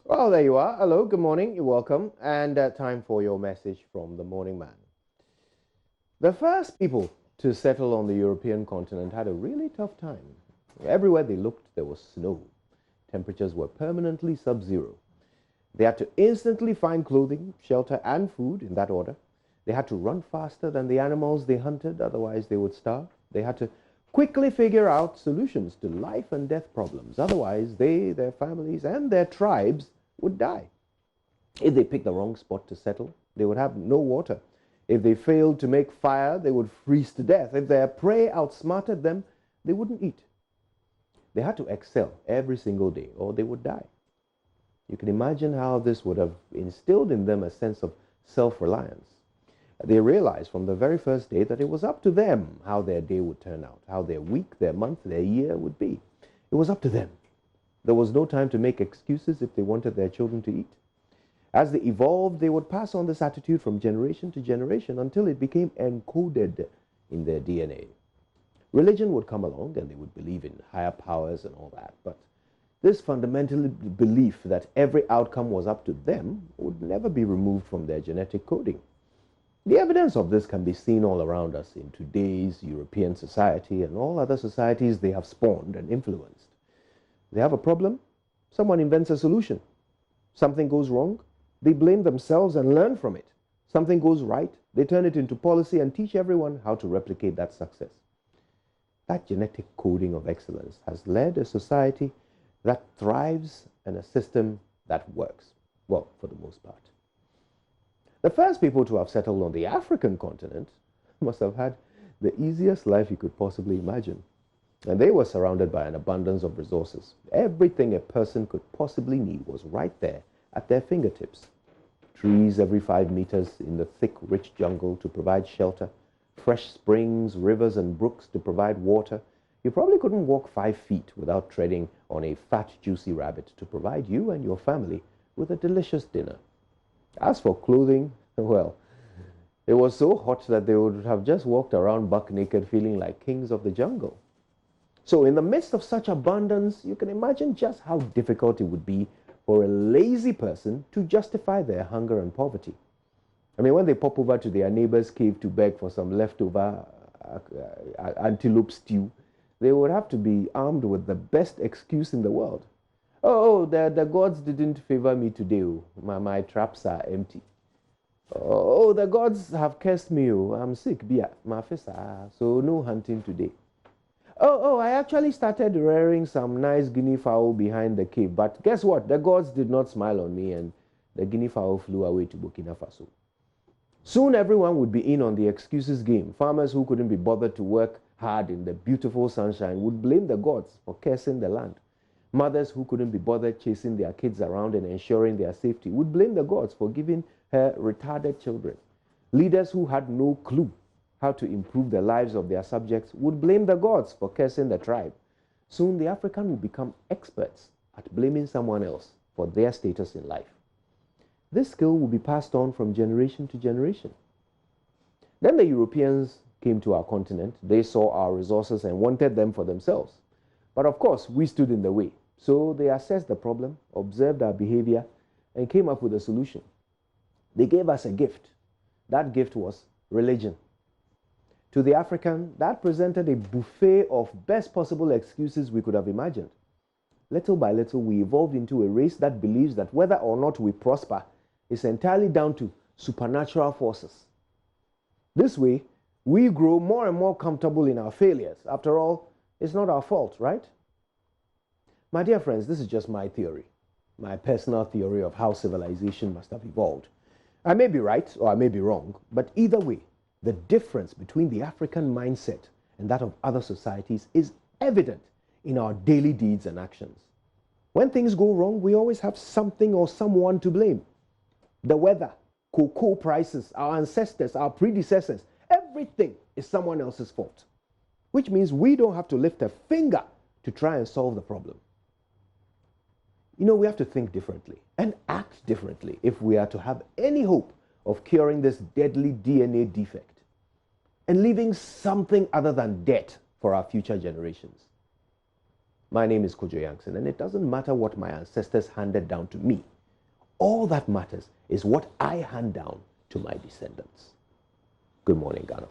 Well, there you are. Hello, good morning, you're welcome, and time for your message from the Morning Man. The first people to settle on the European continent had a really tough time. Everywhere they looked, there was snow. Temperatures were permanently sub zero. They had to instantly find clothing, shelter, and food in that order. They had to run faster than the animals they hunted, otherwise, they would starve. They had to quickly figure out solutions to life and death problems, otherwise, they, their families, and their tribes would die. If they picked the wrong spot to settle, they would have no water. If they failed to make fire, they would freeze to death. If their prey outsmarted them, they wouldn't eat. They had to excel every single day or they would die. You can imagine how this would have instilled in them a sense of self-reliance. They realized from the very first day that it was up to them how their day would turn out, how their week, their month, their year would be. It was up to them. There was no time to make excuses if they wanted their children to eat. As they evolved, they would pass on this attitude from generation to generation until it became encoded in their DNA. Religion would come along and they would believe in higher powers and all that, but this fundamental belief that every outcome was up to them would never be removed from their genetic coding. The evidence of this can be seen all around us in today's European society and all other societies they have spawned and influenced. They have a problem, someone invents a solution. Something goes wrong, they blame themselves and learn from it. Something goes right, they turn it into policy and teach everyone how to replicate that success. That genetic coding of excellence has led a society that thrives and a system that works. Well, for the most part. The first people to have settled on the African continent must have had the easiest life you could possibly imagine. And they were surrounded by an abundance of resources. Everything a person could possibly need was right there at their fingertips. Trees every 5 meters in the thick, rich jungle to provide shelter, fresh springs, rivers, and brooks to provide water. You probably couldn't walk 5 feet without treading on a fat, juicy rabbit to provide you and your family with a delicious dinner. As for clothing, well, it was so hot that they would have just walked around buck naked feeling like kings of the jungle. So in the midst of such abundance, you can imagine just how difficult it would be for a lazy person to justify their hunger and poverty. I mean, when they pop over to their neighbor's cave to beg for some leftover antelope stew, they would have to be armed with the best excuse in the world. The gods didn't favor me today. My traps are empty. Oh, the gods have cursed me. I'm sick. So no hunting today. I actually started rearing some nice guinea fowl behind the cave. But guess what? The gods did not smile on me and the guinea fowl flew away to Burkina Faso. Soon everyone would be in on the excuses game. Farmers who couldn't be bothered to work hard in the beautiful sunshine would blame the gods for cursing the land. Mothers who couldn't be bothered chasing their kids around and ensuring their safety would blame the gods for giving her retarded children. Leaders who had no clue how to improve the lives of their subjects would blame the gods for cursing the tribe. Soon the African would become experts at blaming someone else for their status in life. This skill will be passed on from generation to generation. Then the Europeans came to our continent. They saw our resources and wanted them for themselves. But of course, we stood in the way. So they assessed the problem, observed our behavior, and came up with a solution. They gave us a gift. That gift was religion. To the African, that presented a buffet of best possible excuses we could have imagined. Little by little, we evolved into a race that believes that whether or not we prosper is entirely down to supernatural forces. This way, we grow more and more comfortable in our failures. After all, it's not our fault, right? My dear friends, this is just my theory, my personal theory of how civilization must have evolved. I may be right or I may be wrong, but either way, the difference between the African mindset and that of other societies is evident in our daily deeds and actions. When things go wrong, we always have something or someone to blame. The weather, cocoa prices, our ancestors, our predecessors, everything is someone else's fault. Which means we don't have to lift a finger to try and solve the problem. You know, we have to think differently and act differently if we are to have any hope of curing this deadly DNA defect and leaving something other than debt for our future generations. My name is Kojo Yankson, and it doesn't matter what my ancestors handed down to me. All that matters is what I hand down to my descendants. Good morning, Ghana.